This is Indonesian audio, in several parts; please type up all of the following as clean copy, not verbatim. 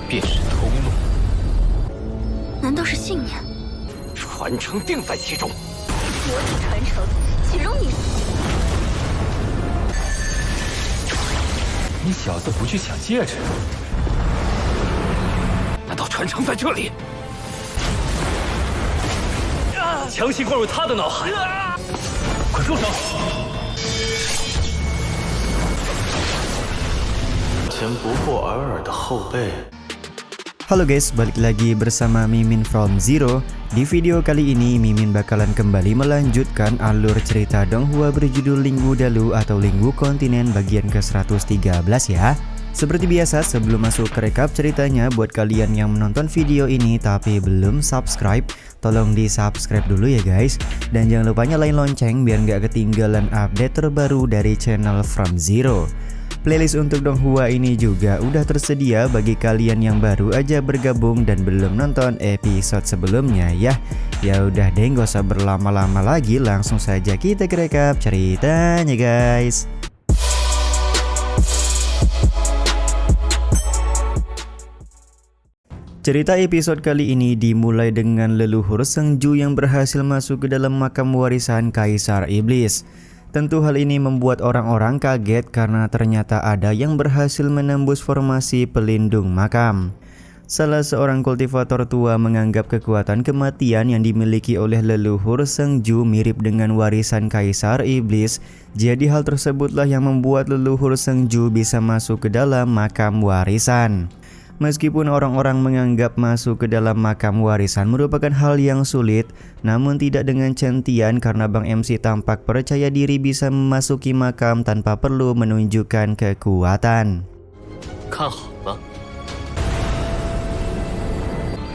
便是通路。难道是信念？传承定在其中。魔体传承，岂容你？你小子不去抢戒指？难道传承在这里？强行灌入他的脑海！快住手！前不过尔尔的后辈。 Halo guys, balik lagi bersama Mimin from Zero. Di video kali ini Mimin bakalan kembali melanjutkan alur cerita Donghua berjudul Linggu Dalu atau Linggu Kontinen bagian ke-113 ya. Seperti biasa, sebelum masuk ke rekap ceritanya, buat kalian yang menonton video ini tapi belum subscribe, tolong di subscribe dulu ya guys. Dan jangan lupa nyalain lonceng biar nggak ketinggalan update terbaru dari channel From Zero. Playlist untuk Donghua ini juga udah tersedia bagi kalian yang baru aja bergabung dan belum nonton episode sebelumnya ya. Ya udah deh, gak usah berlama-lama lagi, langsung saja kita ke rekap ceritanya guys. Cerita episode kali ini dimulai dengan leluhur Sengju yang berhasil masuk ke dalam makam warisan Kaisar Iblis. Tentu hal ini membuat orang-orang kaget karena ternyata ada yang berhasil menembus formasi pelindung makam. Salah seorang kultivator tua menganggap kekuatan kematian yang dimiliki oleh leluhur Sengju mirip dengan warisan Kaisar Iblis. Jadi hal tersebutlah yang membuat leluhur Sengju bisa masuk ke dalam makam warisan. Meskipun orang-orang menganggap masuk ke dalam makam warisan merupakan hal yang sulit, namun tidak dengan Chen Tian karena Bang MC tampak percaya diri bisa memasuki makam tanpa perlu menunjukkan kekuatan. 看好了，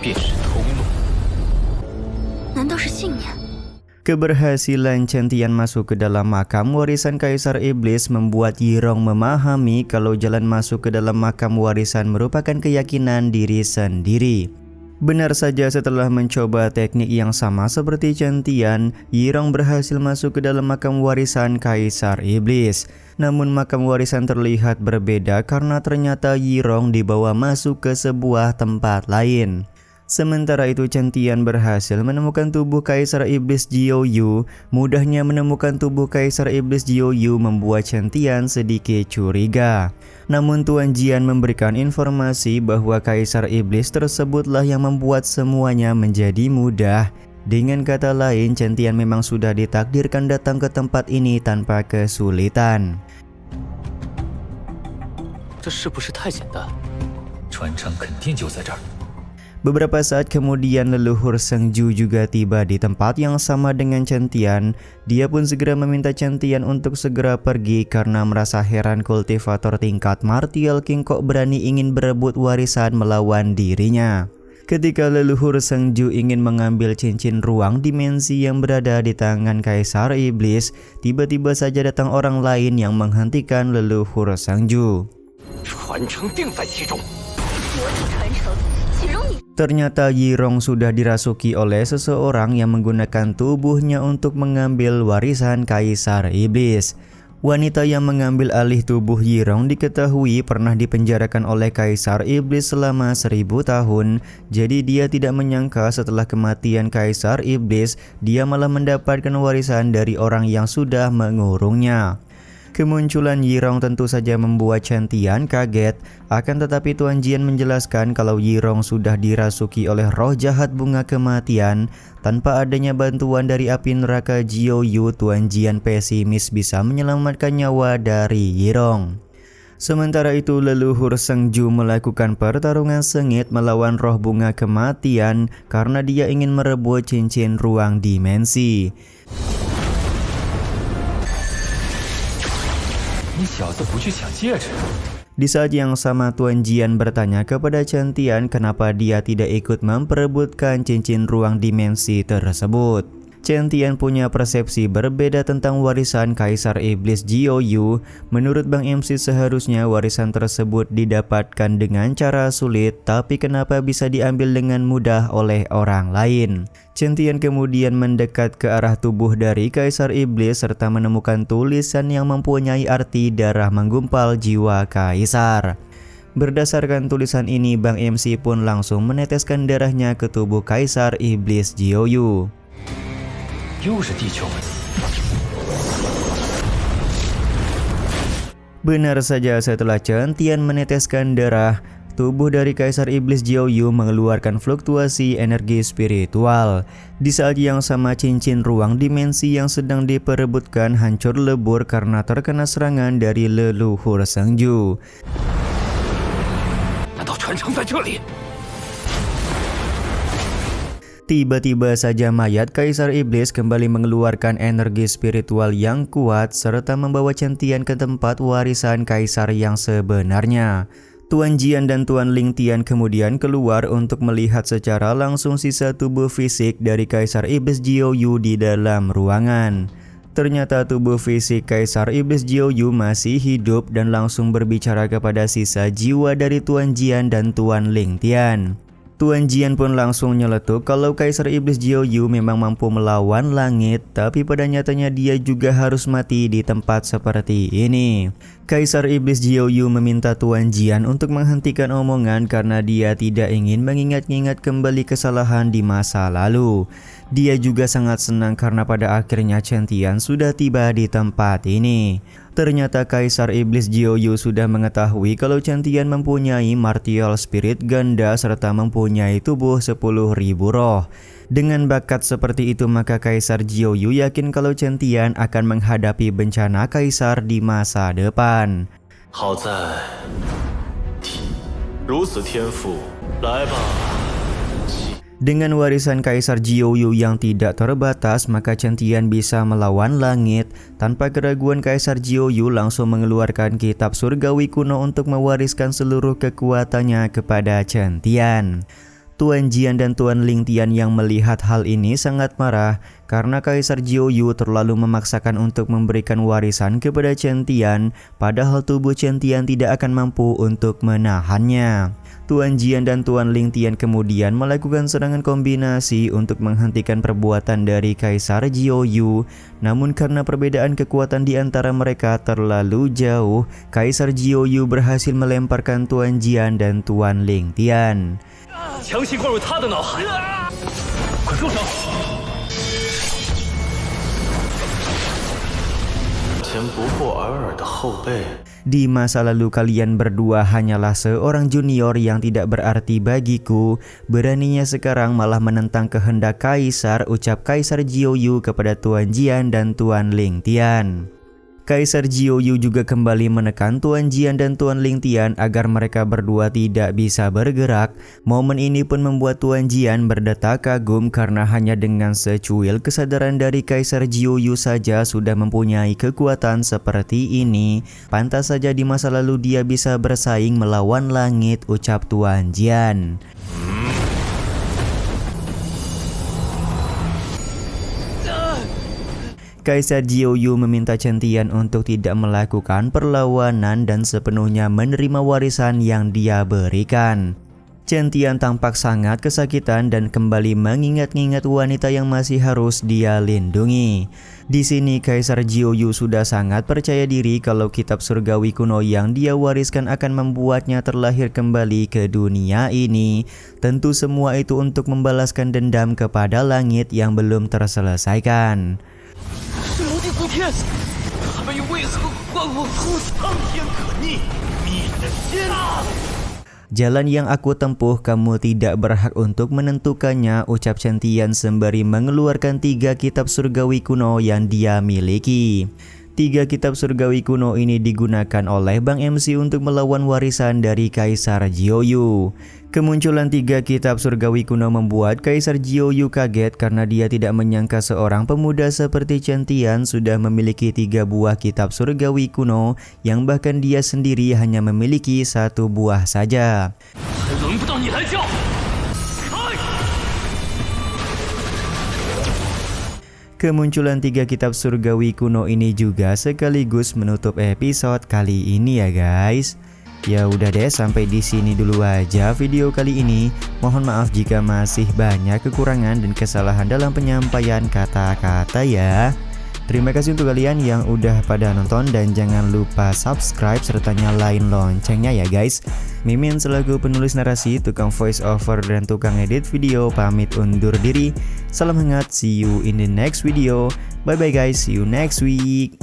便是通路。难道是信念？ Keberhasilan Chen Tian masuk ke dalam makam warisan Kaisar Iblis membuat Yirong memahami kalau jalan masuk ke dalam makam warisan merupakan keyakinan diri sendiri. Benar saja, setelah mencoba teknik yang sama seperti Chen Tian, Yirong berhasil masuk ke dalam makam warisan Kaisar Iblis. Namun makam warisan terlihat berbeda karena ternyata Yirong dibawa masuk ke sebuah tempat lain. Sementara itu Chen Tian berhasil menemukan tubuh Kaisar Iblis Jiaoyu. Mudahnya menemukan tubuh Kaisar Iblis Jiaoyu membuat Chen Tian sedikit curiga. Namun Tuan Jian memberikan informasi bahwa Kaisar Iblis tersebutlah yang membuat semuanya menjadi mudah. Dengan kata lain, Chen Tian memang sudah ditakdirkan datang ke tempat ini tanpa kesulitan. 这是不是太简单？传承肯定就在这儿。 Beberapa saat kemudian leluhur Sengju juga tiba di tempat yang sama dengan Chen Tian. Dia pun segera meminta Chen Tian untuk segera pergi karena merasa heran kultivator tingkat Martial King kok berani ingin berebut warisan melawan dirinya. Ketika leluhur Sengju ingin mengambil cincin ruang dimensi yang berada di tangan Kaisar Iblis, tiba-tiba saja datang orang lain yang menghentikan leluhur Sengju. 传承定在其中。魔体传承，岂容你？ Ternyata Yirong sudah dirasuki oleh seseorang yang menggunakan tubuhnya untuk mengambil warisan Kaisar Iblis. Wanita yang mengambil alih tubuh Yirong diketahui pernah dipenjarakan oleh Kaisar Iblis selama 1000 tahun. Jadi dia tidak menyangka setelah kematian Kaisar Iblis, dia malah mendapatkan warisan dari orang yang sudah mengurungnya. Kemunculan Yirong tentu saja membuat Chen Tian kaget. Akan tetapi Tuan Jian menjelaskan kalau Yirong sudah dirasuki oleh roh jahat bunga kematian. Tanpa adanya bantuan dari api neraka Jiaoyu, Tuan Jian pesimis bisa menyelamatkan nyawa dari Yirong. Sementara itu leluhur Sengju melakukan pertarungan sengit melawan roh bunga kematian karena dia ingin merebut cincin ruang dimensi. 你小子不去抢戒指？ Di saat yang sama Tuan Jian bertanya kepada Chen Tian kenapa dia tidak ikut memperebutkan cincin ruang dimensi tersebut. Chen Tian punya persepsi berbeda tentang warisan Kaisar Iblis Jiaoyu. Menurut Bang MC seharusnya warisan tersebut didapatkan dengan cara sulit, tapi kenapa bisa diambil dengan mudah oleh orang lain? Chen Tian kemudian mendekat ke arah tubuh dari Kaisar Iblis serta menemukan tulisan yang mempunyai arti darah menggumpal jiwa Kaisar. Berdasarkan tulisan ini, Bang MC pun langsung meneteskan darahnya ke tubuh Kaisar Iblis Jiuyu. Benar saja, setelah Chen Tian meneteskan darah, tubuh dari Kaisar Iblis Jiuyu mengeluarkan fluktuasi energi spiritual. Di saat yang sama, cincin ruang dimensi yang sedang diperebutkan hancur lebur karena terkena serangan dari leluhur Sengju. Tiba-tiba saja mayat Kaisar Iblis kembali mengeluarkan energi spiritual yang kuat serta membawa Chen Tian ke tempat warisan Kaisar yang sebenarnya. Tuan Jian dan Tuan Ling Tian kemudian keluar untuk melihat secara langsung sisa tubuh fisik dari Kaisar Iblis Jiuyu di dalam ruangan. Ternyata tubuh fisik Kaisar Iblis Jiuyu masih hidup dan langsung berbicara kepada sisa jiwa dari Tuan Jian dan Tuan Ling Tian. Tuan Jian pun langsung nyeletuk kalau Kaisar Iblis Jiuyu memang mampu melawan langit, tapi pada nyatanya dia juga harus mati di tempat seperti ini. Kaisar Iblis Jiuyu meminta Tuan Jian untuk menghentikan omongan karena dia tidak ingin mengingat-ingat kembali kesalahan di masa lalu. Dia juga sangat senang karena pada akhirnya Chen Tian sudah tiba di tempat ini. Ternyata Kaisar Iblis Jiuyu sudah mengetahui kalau Chen Tian mempunyai martial spirit ganda serta mempunyai tubuh 10.000 roh. Dengan bakat seperti itu, maka Kaisar Jiuyu yakin kalau Chen Tian akan menghadapi bencana Kaisar di masa depan. Dengan warisan Kaisar Jiuyu yang tidak terbatas, maka Chen Tian bisa melawan langit. Tanpa keraguan, Kaisar Jiuyu langsung mengeluarkan kitab surgawi kuno untuk mewariskan seluruh kekuatannya kepada Chen Tian. Tuan Jian dan Tuan Ling Tian yang melihat hal ini sangat marah karena Kaisar Jiuyu terlalu memaksakan untuk memberikan warisan kepada Chen Tian, padahal tubuh Chen Tian tidak akan mampu untuk menahannya. Tuan Jian dan Tuan Ling Tian kemudian melakukan serangan kombinasi untuk menghentikan perbuatan dari Kaisar Jiuyu. Namun karena perbedaan kekuatan di antara mereka terlalu jauh, Kaisar Jiuyu berhasil melemparkan Tuan Jian dan Tuan Ling Tian. Di masa lalu kalian berdua hanyalah seorang junior yang tidak berarti bagiku. Beraninya sekarang malah menentang kehendak Kaisar, ucap Kaisar Jiuyu kepada Tuan Jian dan Tuan Ling Tian. Kaisar Jiuyu juga kembali menekan Tuan Jian dan Tuan Ling Tian agar mereka berdua tidak bisa bergerak. Momen ini pun membuat Tuan Jian berdetak kagum karena hanya dengan secuil kesadaran dari Kaisar Jiuyu saja sudah mempunyai kekuatan seperti ini. Pantas saja di masa lalu dia bisa bersaing melawan langit, ucap Tuan Jian. Kaisar Jiuyu meminta Chen Tian untuk tidak melakukan perlawanan dan sepenuhnya menerima warisan yang dia berikan. Chen Tian tampak sangat kesakitan dan kembali mengingat-ingat wanita yang masih harus dia lindungi. Di sini Kaisar Jiuyu sudah sangat percaya diri kalau kitab surgawi kuno yang dia wariskan akan membuatnya terlahir kembali ke dunia ini. Tentu semua itu untuk membalaskan dendam kepada langit yang belum terselesaikan. Jalan yang aku tempuh kamu tidak berhak untuk menentukannya, ucap Chen Tian sembari mengeluarkan 3 kitab surgawi kuno yang dia miliki. 3 kitab surgawi kuno ini digunakan oleh Bang MC untuk melawan warisan dari Kaisar Jiuyu. Kemunculan 3 kitab surgawi kuno membuat Kaisar Jiuyu kaget karena dia tidak menyangka seorang pemuda seperti Chen Tian sudah memiliki 3 buah kitab surgawi kuno yang bahkan dia sendiri hanya memiliki 1 buah saja. Kemunculan 3 kitab surgawi kuno ini juga sekaligus menutup episode kali ini ya guys. Ya udah deh, sampai di sini dulu aja video kali ini. Mohon maaf jika masih banyak kekurangan dan kesalahan dalam penyampaian kata-kata ya. Terima kasih untuk kalian yang udah pada nonton dan jangan lupa subscribe serta nyalain loncengnya ya guys. Mimin selaku penulis narasi, tukang voice over dan tukang edit video pamit undur diri. Salam hangat, see you in the next video. Bye bye guys, see you next week.